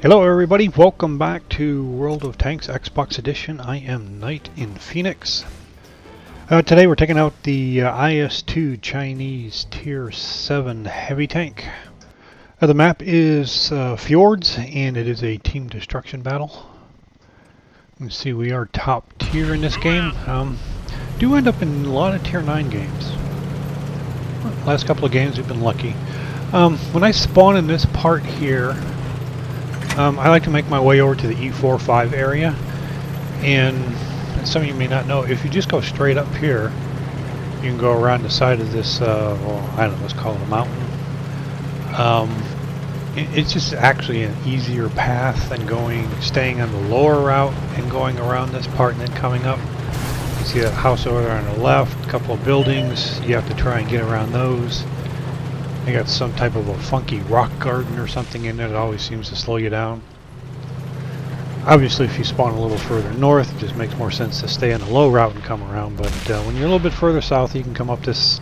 Hello everybody, welcome back to World of Tanks Xbox Edition. I am Knight in Phoenix. Today we're taking out the IS-2 Chinese Tier 7 heavy tank. The map is Fjords and it is a team destruction battle. You can see we are top tier in this game. Do end up in a lot of Tier 9 games. Last couple of games we've been lucky. When I spawn in this part here, I like to make my way over to the E4-5 area, and some of you may not know, if you just go straight up here, you can go around the side of this, well, I don't know, let's call it a mountain. It's just actually an easier path than staying on the lower route and going around this part and then coming up. You see that house over there on the left, a couple of buildings, you have to try and get around those. They got some type of a funky rock garden or something in there that always seems to slow you down. Obviously if you spawn a little further north, it just makes more sense to stay on the low route and come around, but when you're a little bit further south, you can come up this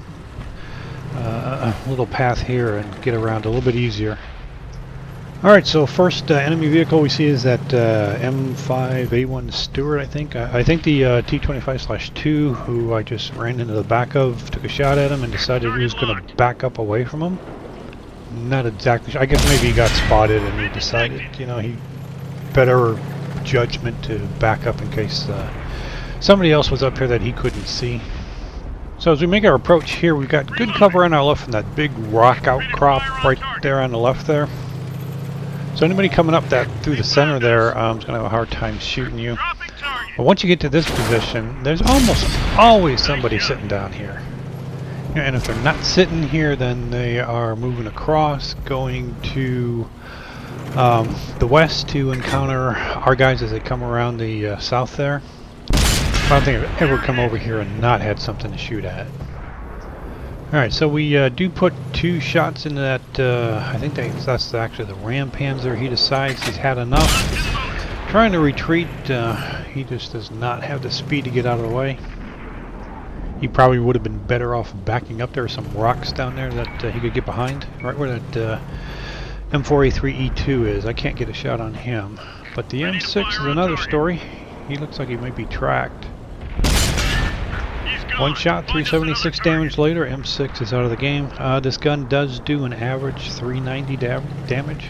little path here and get around a little bit easier. Alright, so first enemy vehicle we see is that M5A1 Stewart, I think. I think the T25/2, who I just ran into the back of, took a shot at him and decided he was going to back up away from him. Not exactly sure. I guess maybe he got spotted and he decided, you know, he better judgment to back up in case somebody else was up here that he couldn't see. So as we make our approach here, we've got good cover on our left from that big rock outcrop right there on the left there. So anybody coming up that through the center there is going to have a hard time shooting you. But once you get to this position, there's almost always somebody sitting down here. And if they're not sitting here, then they are moving across, going to the west to encounter our guys as they come around the south there. I don't think I've ever come over here and not had something to shoot at. Alright, so we do put 2 shots into that, I think that's actually the ram panzer. He decides he's had enough. Trying to retreat, he just does not have the speed to get out of the way. He probably would have been better off backing up. There are some rocks down there that he could get behind, right where that M4A3E2 is. I can't get a shot on him. But the M6 is another story. He looks like he might be tracked. One shot, 376 damage later, M6 is out of the game. This gun does do an average 390 damage.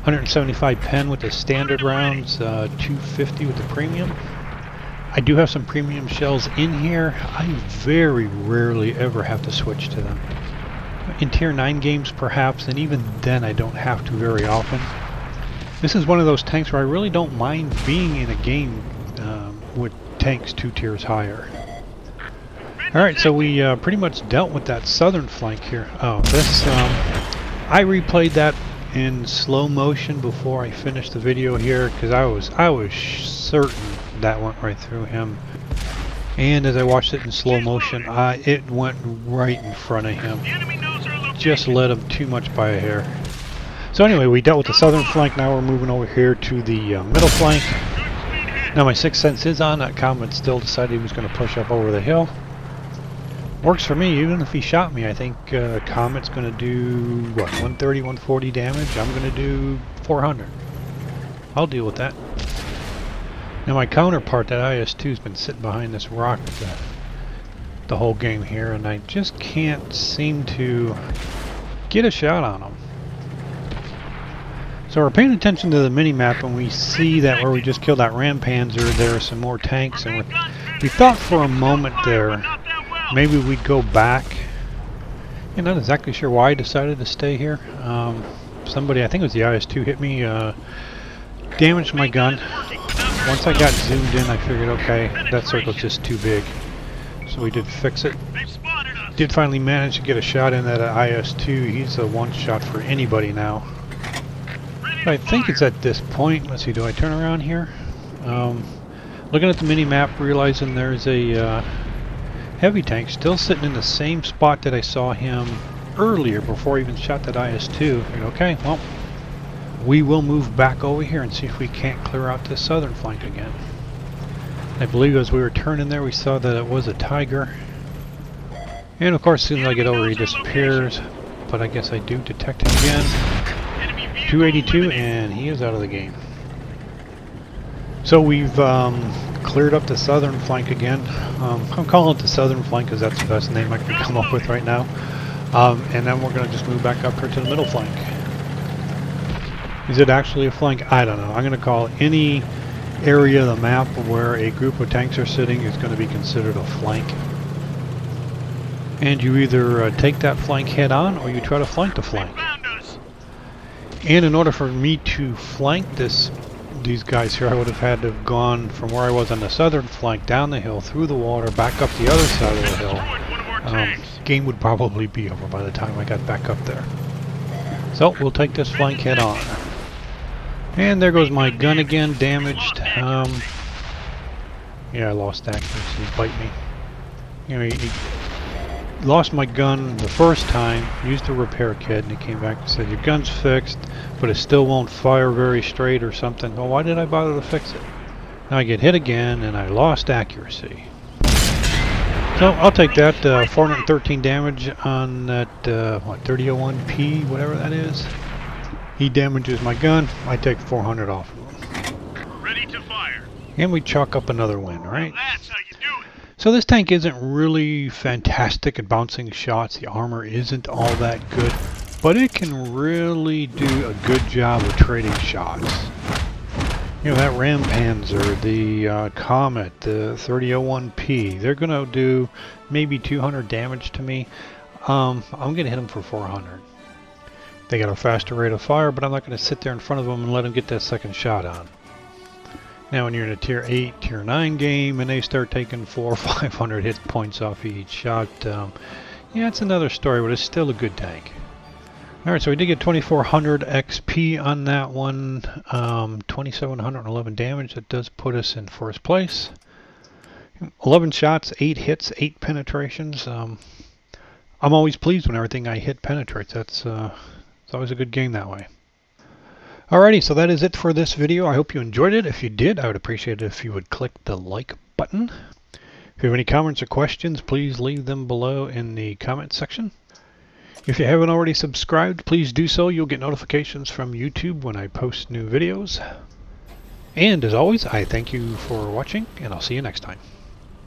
175 pen with the standard rounds, 250 with the premium. I do have some premium shells in here. I very rarely ever have to switch to them. In Tier 9 games perhaps, and even then I don't have to very often. This is one of those tanks where I really don't mind being in a game with tanks 2 tiers higher. Alright, so we pretty much dealt with that southern flank here. Oh, this, I replayed that in slow motion before I finished the video here, because I was certain that went right through him. And as I watched it in slow motion, it went right in front of him. Just led him too much by a hair. So anyway, we dealt with the southern flank, now we're moving over here to the middle flank. Now my sixth sense is on. That Comet still decided he was going to push up over the hill. Works for me, even if he shot me. I think Comet's going to do, what, 130, 140 damage? I'm going to do 400. I'll deal with that. Now my counterpart, that IS-2, has been sitting behind this rock the whole game here, and I just can't seem to get a shot on him. So we're paying attention to the mini-map, and we see that where we just killed that ram panzer, there are some more tanks, and we thought for a moment there maybe we'd go back. I'm not exactly sure why I decided to stay here. Somebody, I think it was the IS-2, hit me, damaged my gun. Once I got zoomed in, I figured, okay, that circle's just too big. So we did fix it. Did finally manage to get a shot in that IS-2. He's a one-shot for anybody now. I think it's at this point. Let's see, do I turn around here? Looking at the mini-map, realizing there's a heavy tank still sitting in the same spot that I saw him earlier before I even shot that IS-2. Okay, well, we will move back over here and see if we can't clear out this southern flank again. I believe as we were turning there, we saw that it was a Tiger. And of course, as soon as I get over, he disappears. But I guess I do detect him again. 282, and he is out of the game. So we've cleared up the southern flank again. I'm calling it the southern flank because that's the best name I can come up with right now. And then we're going to just move back up here to the middle flank. Is it actually a flank? I don't know. I'm going to call any area of the map where a group of tanks are sitting is going to be considered a flank. And you either take that flank head on or you try to flank the flank. And in order for me to flank these guys here, I would have had to have gone from where I was on the southern flank down the hill, through the water, back up the other side of the hill. Game would probably be over by the time I got back up there. So we'll take this flank head on. And there goes my gun again, damaged. Yeah, I lost accuracy, bite me. You know, he lost my gun the first time, used a repair kit, and he came back and said, your gun's fixed, but it still won't fire very straight or something. Well, why did I bother to fix it? Now I get hit again, and I lost accuracy. So I'll take that, 413 damage on that, what, 3001P, whatever that is. He damages my gun, I take 400 off of him. Ready to fire. And we chalk up another win, right? Well, that's how you do it. So this tank isn't really fantastic at bouncing shots. The armor isn't all that good, but it can really do a good job of trading shots. You know, that Ram Panzer, the Comet, the 3001P, they're going to do maybe 200 damage to me. I'm going to hit them for 400. They got a faster rate of fire, but I'm not going to sit there in front of them and let them get that second shot on. Now when you're in a tier 8, tier 9 game and they start taking 400 or 500 hit points off each shot, yeah, it's another story, but it's still a good tank. Alright, so we did get 2400 XP on that one, 2711 damage. That does put us in first place. 11 shots, 8 hits, 8 penetrations. I'm always pleased when everything I hit penetrates. It's always a good game that way. Alrighty, so that is it for this video. I hope you enjoyed it. If you did, I would appreciate it if you would click the like button. If you have any comments or questions, please leave them below in the comment section. If you haven't already subscribed, please do so. You'll get notifications from YouTube when I post new videos. And as always, I thank you for watching, and I'll see you next time.